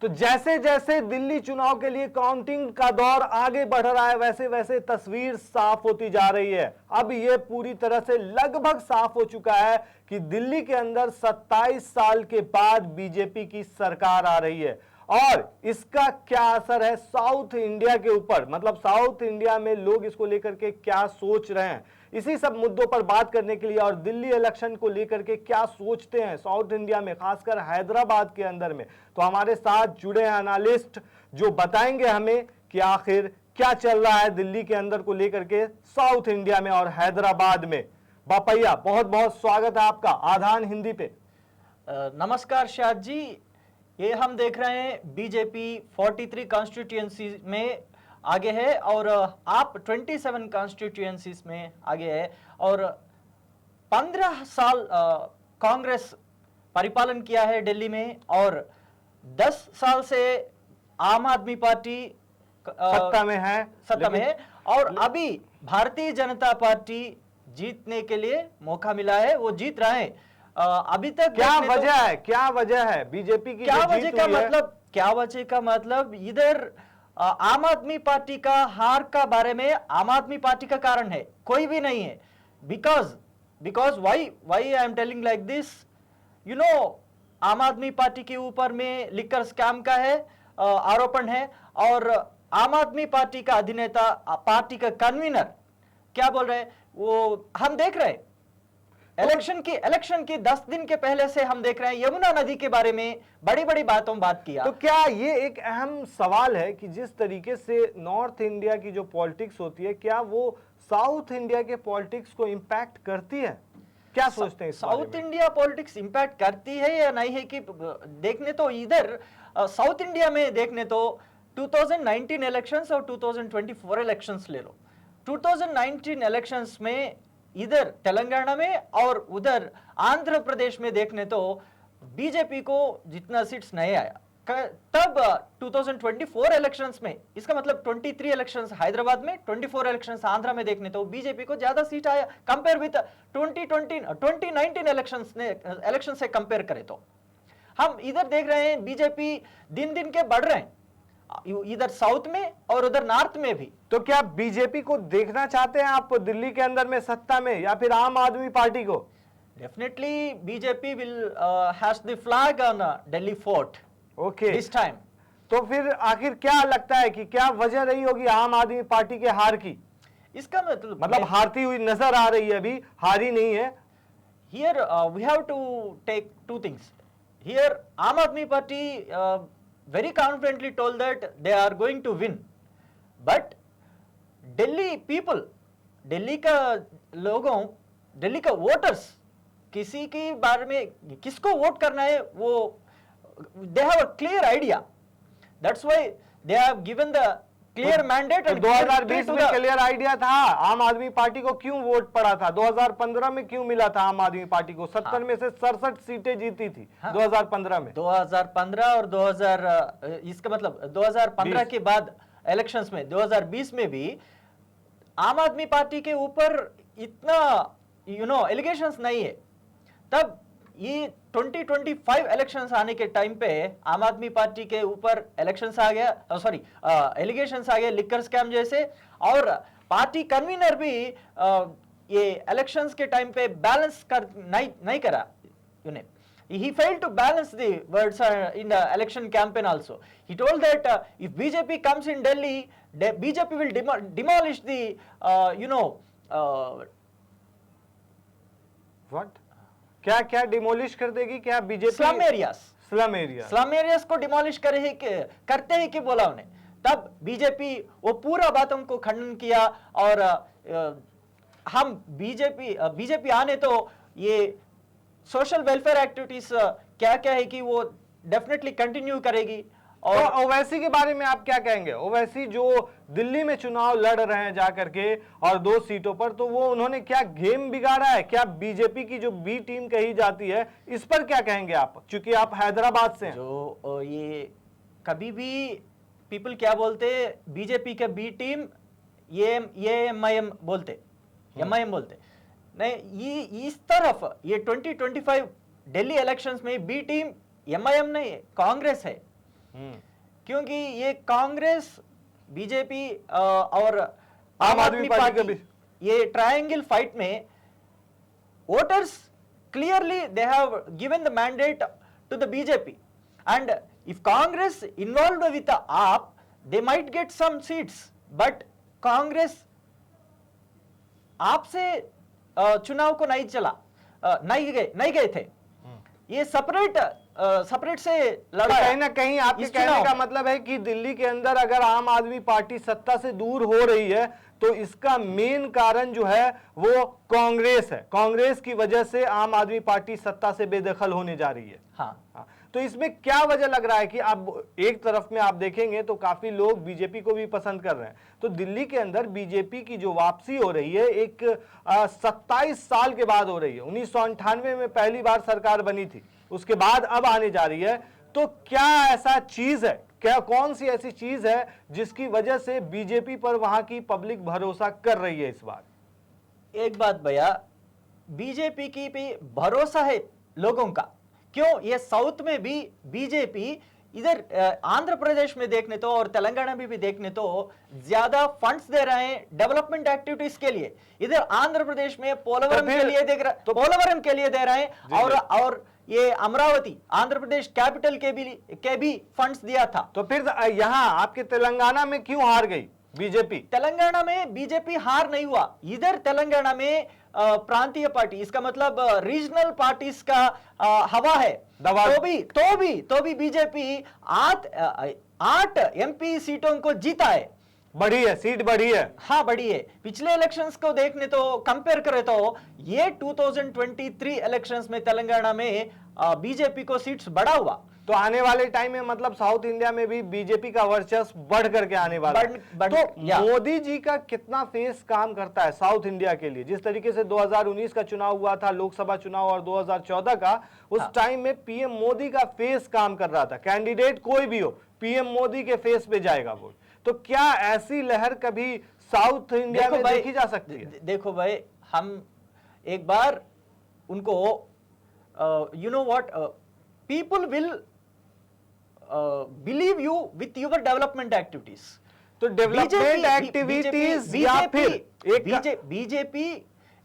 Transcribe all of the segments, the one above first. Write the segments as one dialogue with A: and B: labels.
A: तो जैसे जैसे दिल्ली चुनाव के लिए काउंटिंग का दौर आगे बढ़ रहा है, वैसे वैसे तस्वीर साफ होती जा रही है। अब यह पूरी तरह से लगभग साफ हो चुका है कि दिल्ली के अंदर 27 साल के बाद बीजेपी की सरकार आ रही है और इसका क्या असर है साउथ इंडिया के ऊपर, मतलब साउथ इंडिया में लोग इसको लेकर के क्या सोच रहे हैं। इसी सब मुद्दों पर बात करने के लिए और दिल्ली इलेक्शन को लेकर के क्या सोचते हैं साउथ इंडिया में, खासकर हैदराबाद के अंदर में, तो हमारे साथ जुड़े हैं एनालिस्ट जो बताएंगे हमें कि आखिर क्या चल रहा है दिल्ली के अंदर को लेकर के साउथ इंडिया में और हैदराबाद में। बापैया, बहुत बहुत स्वागत है आपका आधान हिंदी पे।
B: नमस्कार शाद जी। ये हम देख रहे हैं बीजेपी 43 कॉन्स्टिट्यूएंसी में आगे है और आप 27 कॉन्स्टिट्यूएंसीज में आगे है और 15 साल कांग्रेस परिपालन किया है दिल्ली में और 10 साल से आम आदमी पार्टी
A: सत्ता में है
B: और अभी भारतीय जनता पार्टी जीतने के लिए मौका मिला है, वो जीत रहे हैं। अभी तक
A: क्या वजह है बीजेपी की
B: क्या वजह का मतलब इधर आम आदमी पार्टी का हार का बारे में आम आदमी पार्टी का कारण है, कोई भी नहीं है। Because why I am telling like this, you know, Aam Aadmi party के ऊपर में लिकर स्कैम का है आरोपण है और आम आदमी पार्टी का अधिनेता, पार्टी का कन्वीनर क्या बोल रहे हैं वो हम देख रहे हैं। इलेक्शन की 10 दिन के पहले से हम देख रहे हैं यमुना नदी के बारे में बड़ी बड़ी बात किया।
A: तो क्या ये एक अहम सवाल है कि जिस तरीके से नॉर्थ इंडिया की जो पॉलिटिक्स होती है, क्या वो साउथ इंडिया के पॉलिटिक्स को इंपैक्ट करती है? क्या सोचते हैं
B: साउथ इंडिया पॉलिटिक्स इंपैक्ट करती है या नहीं है कि देखने तो इधर साउथ इंडिया में देखने तो 2019 इलेक्शंस और 2024 इलेक्शंस ले लो। 2019 इलेक्शंस में इधर तेलंगाना में और उधर आंध्र प्रदेश में देखने तो बीजेपी को जितना सीट्स नहीं आया। तब 2024 इलेक्शंस में, इसका मतलब 23 इलेक्शंस हैदराबाद में, 24 इलेक्शंस आंध्र में देखने तो बीजेपी को ज्यादा सीट आया कंपेयर विद 2019 इलेक्शन से कंपेयर करें तो। हम इधर देख रहे हैं बीजेपी दिन दिन के बढ़ रहे हैं इधर साउथ में और उधर नॉर्थ में भी।
A: तो क्या बीजेपी को देखना चाहते हैं आप दिल्ली के अंदर में सत्ता में या फिर आम आदमी पार्टी को?
B: Definitely BJP will has the flag on Delhi fort
A: okay
B: this time.
A: तो फिर आखिर क्या लगता है कि क्या वजह रही होगी आम आदमी पार्टी के हार की?
B: इसका मतलब
A: हारती हुई नजर आ रही है, अभी हारी नहीं है।
B: Here we have to take two things. Here Aam Aadmi Party very confidently told that they are going to win, but Delhi people, Delhi का लोगों, Delhi का वोटर्स किसी के बारे में किसको वोट करना है वो they have a clear idea. That's why they have given the clear mandate।
A: 2020 में क्लियर आइडिया था आम आदमी पार्टी को, क्यों वोट पड़ा था? 2015 में क्यों मिला था आम आदमी पार्टी को? 70 में से 67 सीटें जीती थी 2015 में।
B: 2015 और 2000 इसका मतलब 2015 के बाद इलेक्शंस में 2020 में भी आम आदमी पार्टी के ऊपर इतना एलिगेशंस नहीं है। तब ये 2025 इलेक्शंस आने के टाइम पे आम आदमी पार्टी के ऊपर इलेक्शंस आ गया, सॉरी एलिगेशंस आ गए लिकर स्कैम जैसे, और पार्टी कन्वीनर भी ये इलेक्शंस के टाइम पे बैलेंस कर नहीं करा। He failed to balance the words in the election campaign also. He told that if BJP comes in Delhi, BJP will demolish the
A: what? क्या डिमोलिश कर देगी? क्या बीजेपी
B: स्लम एरियाज को डिमोलिश करते ही कि बोला उन्हें। तब बीजेपी वो पूरा बातों को खंडन किया और हम बीजेपी आने तो ये सोशल वेलफेयर एक्टिविटीज क्या है कि वो डेफिनेटली कंटिन्यू करेगी।
A: और ओवैसी के बारे में आप क्या कहेंगे? ओवैसी जो दिल्ली में चुनाव लड़ रहे हैं जाकर के और 2 सीटों पर, तो वो उन्होंने क्या गेम बिगाड़ा है? क्या बीजेपी की जो बी टीम कही जाती है, इस पर क्या कहेंगे आप, चूंकि आप हैदराबाद से हैं?
B: जो ये कभी भी पीपल क्या बोलते, बीजेपी का बी टीम ये एमआईएम बोलते, नहीं, ये इस तरफ ये 2025 दिल्ली इलेक्शंस में बी टीम एमआईएम नहीं है, कांग्रेस है। क्योंकि ये कांग्रेस, बीजेपी और
A: आम आदमी पार्टी का भी
B: ये ट्रायंगल फाइट में voters clearly they have given the mandate to the BJP, and if Congress involved with the AAP, they might get some seats, but Congress AAP से चुनाव को नहीं चला, नहीं गए थे, ये सेपरेट से लड़ा।
A: कहीं ना कहीं आपके कहने का मतलब है कि दिल्ली के अंदर अगर आम आदमी पार्टी सत्ता से दूर हो रही है तो इसका मेन कारण जो है वो कांग्रेस है। कांग्रेस की वजह से आम आदमी पार्टी सत्ता से बेदखल होने जा रही है।
B: हाँ।
A: तो इसमें क्या वजह लग रहा है कि अब एक तरफ में आप देखेंगे तो काफी लोग बीजेपी को भी पसंद कर रहे हैं, तो दिल्ली के अंदर बीजेपी की जो वापसी हो रही है एक 27 साल के बाद हो रही है। 1998 में पहली बार सरकार बनी थी, उसके बाद अब आने जा रही है। तो क्या ऐसा चीज है, क्या कौन सी ऐसी चीज है जिसकी वजह से बीजेपी पर वहां की पब्लिक भरोसा कर रही है इस बार?
B: एक बात भैया, बीजेपी की भी भरोसा है लोगों का। क्यों? ये साउथ में भी बीजेपी, इधर आंध्र प्रदेश में देखने तो और तेलंगाना में भी देखने तो ज्यादा फंड्स दे रहे हैं डेवलपमेंट एक्टिविटीज के लिए। इधर आंध्र प्रदेश में पोलवरम के लिए पोलवरम के लिए दे रहे हैं, और ये अमरावती आंध्र प्रदेश कैपिटल के भी फंड्स दिया था।
A: तो फिर यहाँ आपके तेलंगाना में क्यों हार गई बीजेपी?
B: तेलंगाना में बीजेपी हार नहीं हुआ, इधर तेलंगाना में प्रांतीय पार्टी, इसका मतलब रीजनल पार्टीज का हवा है। तो भी बीजेपी 8 एमपी सीटों को जीता है।
A: बढ़ी है, सीट बढ़ी है।
B: हाँ, बढ़ी है। पिछले इलेक्शंस को देखने तो कंपेयर करें तो ये 2023 इलेक्शंस में तेलंगाना में बीजेपी को सीट्स बढ़ा हुआ।
A: तो आने वाले टाइम में मतलब साउथ इंडिया में भी बीजेपी का वर्चस्व बढ़ करके आने वाला है। तो मोदी जी का कितना फेस काम करता है साउथ इंडिया के लिए? जिस तरीके से 2019 का चुनाव हुआ था, लोकसभा चुनाव, और 2014 का, उस टाइम में पीएम मोदी का फेस काम कर रहा था। कैंडिडेट कोई भी हो, पीएम मोदी के फेस पे जाएगा वोट। तो क्या ऐसी लहर कभी साउथ इंडिया में देखी जा सकती है?
B: देखो भाई, हम एक बार उनको you know what, people will believe you with your development activities.
A: तो डेवलपमेंट एक्टिविटीज या फिर
B: BJP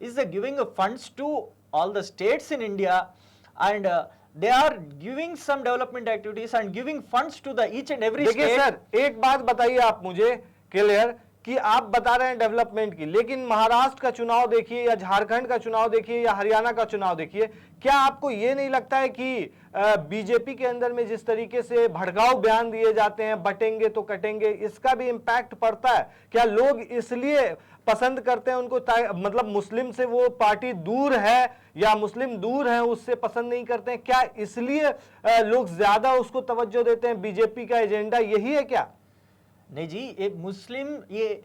B: is giving funds to all the states in India, and they are giving some development activities and giving funds to the each and every state।
A: देखिए sir, एक बात बताइए आप मुझे clear, कि आप बता रहे हैं डेवलपमेंट की, लेकिन महाराष्ट्र का चुनाव देखिए या झारखंड का चुनाव देखिए या हरियाणा का चुनाव देखिए, क्या आपको ये नहीं लगता है कि बीजेपी के अंदर में जिस तरीके से भड़काऊ बयान दिए जाते हैं, बटेंगे तो कटेंगे, इसका भी इम्पैक्ट पड़ता है? क्या लोग इसलिए पसंद करते हैं उनको, मतलब मुस्लिम से वो पार्टी दूर है या मुस्लिम दूर है उससे पसंद नहीं करते हैं? क्या इसलिए लोग ज्यादा उसको तवज्जो देते हैं? बीजेपी का एजेंडा यही है क्या?
B: नहीं जी, ये मुस्लिम, ये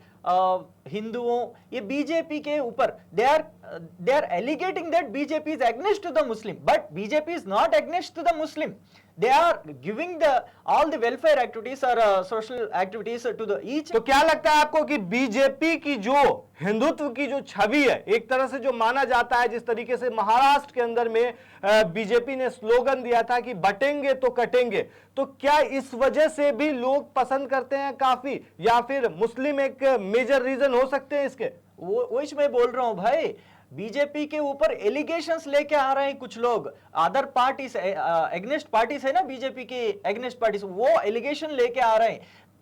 B: हिंदुओं, ये बीजेपी के ऊपर they are alleging that BJP is against to the Muslim, but BJP is not against to the Muslim. They are giving all the welfare activities or social activities to the each।
A: तो क्या लगता है आपको कि BJP की जो हिंदुत्व की जो छवि है, एक तरह से जो माना जाता है, जिस तरीके से महाराष्ट्र के अंदर में बीजेपी ने स्लोगन दिया था कि बटेंगे तो कटेंगे, तो क्या इस वजह से भी लोग पसंद करते हैं काफी, या फिर मुस्लिम एक मेजर रीजन हो सकते हैं इसके?
B: वो मैं बोल रहा हूं भाई, बीजेपी के ऊपर एलिगेशंस लेके आ रहे हैं कुछ लोग, अदर पार्टीज, एग्नेस्ट पार्टीज है ना बीजेपी के एग्नेस्ट पार्टीज, वो एलिगेशन लेके आ रहे हैं।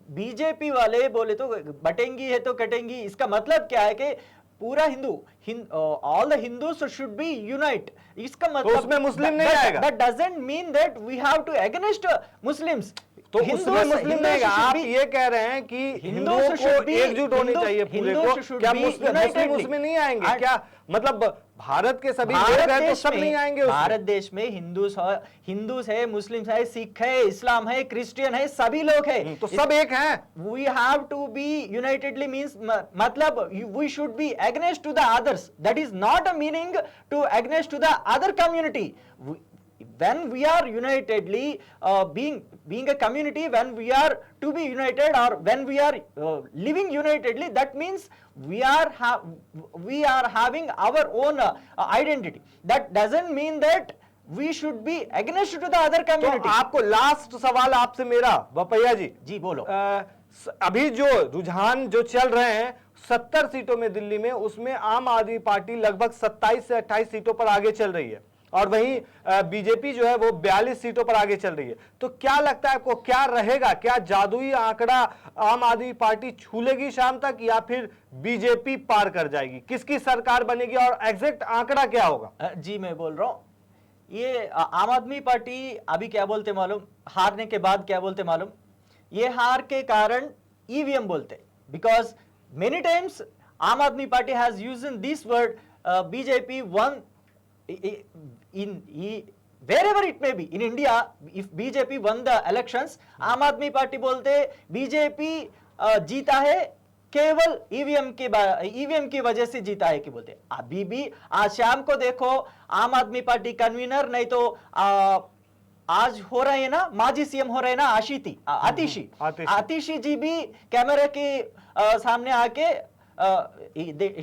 B: बीजेपी वाले बोले तो बटेंगी है तो कटेंगी, इसका मतलब क्या है कि पूरा all the Hindus should be unite, इसका मतलब
A: तो उसमें मुस्लिम नहीं आएगा।
B: That doesn't mean that we have to against Muslims.
A: तो उसमें मुस्लिम नहीं, आप ये कह रहे हैं कि हिंदुओं को एकजुट होनी चाहिए पूरे को, क्या मुस्लिम उसमें नहीं आएंगे? क्या मतलब भारत के सभी लोग हैं तो सब नहीं आएंगे?
B: भारत देश में हिंदूस है, मुस्लिम है, सिख है, इस्लाम है, क्रिश्चियन है, सभी लोग हैं,
A: तो सब एक हैं।
B: We have to be unitedly means, मतलब we should be against to the others, that is not a meaning to against to the other community. When we are unitedly being a community, when we are to be united, or when we are living unitedly, that means we are having our own identity. That doesn't mean that we should be against to the other
A: तो
B: community.
A: आपको last सवाल आपसे मेरा, बपैया जी,
B: जी बोलो।
A: अभी जो रुझान जो चल रहे हैं 70 सीटों में दिल्ली में, उसमें आम आदमी पार्टी लगभग 27 से 28 सीटों पर आगे चल रही है और वहीं बीजेपी जो है वो 42 सीटों पर आगे चल रही है। तो क्या लगता है आपको, क्या रहेगा, क्या जादुई आंकड़ा आम आदमी पार्टी छू लेगी शाम तक या फिर बीजेपी पार कर जाएगी? किसकी सरकार बनेगी और एग्जैक्ट आंकड़ा क्या होगा?
B: जी मैं बोल रहा हूँ, ये आम आदमी पार्टी अभी क्या बोलते मालूम, हारने के बाद क्या बोलते मालूम, ये हार के कारण ईवीएम बोलते, बिकॉज मेनी टाइम्स आम Aadmi party has used this word BJP one in wherever it may be in India. If BJP won the elections, आम आदमी पार्टी बोलते बीजेपी जीता है केवल ईवीएम की वजह से जीता है कि बोलते। अभी भी आज शाम को देखो, आम आदमी पार्टी कन्वीनर नहीं तो आज हो रहे हैं ना, माजी सीएम हो रहे हैं ना, आतिशी जी भी कैमरा के सामने आके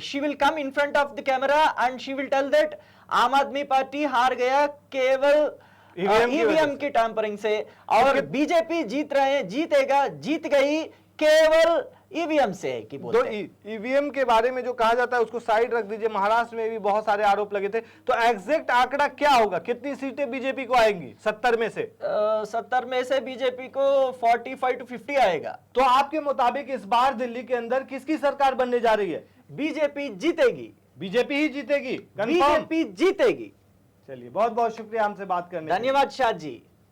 B: she will come in front of the camera and she will tell that आम आदमी पार्टी हार गया केवल ईवीएम की टैंपरिंग से, और बीजेपी जीत गई केवल ईवीएम से है कि बोलते।
A: तो ईवीएम के बारे में जो कहा जाता है उसको साइड रख दीजिए, महाराष्ट्र में भी बहुत सारे आरोप लगे थे। तो एग्जैक्ट आंकड़ा क्या होगा, कितनी सीटें बीजेपी को आएंगी 70 में से?
B: 70 में से बीजेपी को 45 to 50 आएगा।
A: तो आपके मुताबिक इस बार दिल्ली के अंदर किसकी सरकार बनने जा रही है?
B: बीजेपी जीतेगी।
A: बीजेपी ही जीतेगी?
B: बीजेपी जीतेगी।
A: चलिए, बहुत बहुत शुक्रिया हमसे बात करने के लिए।
B: धन्यवाद शाह जी।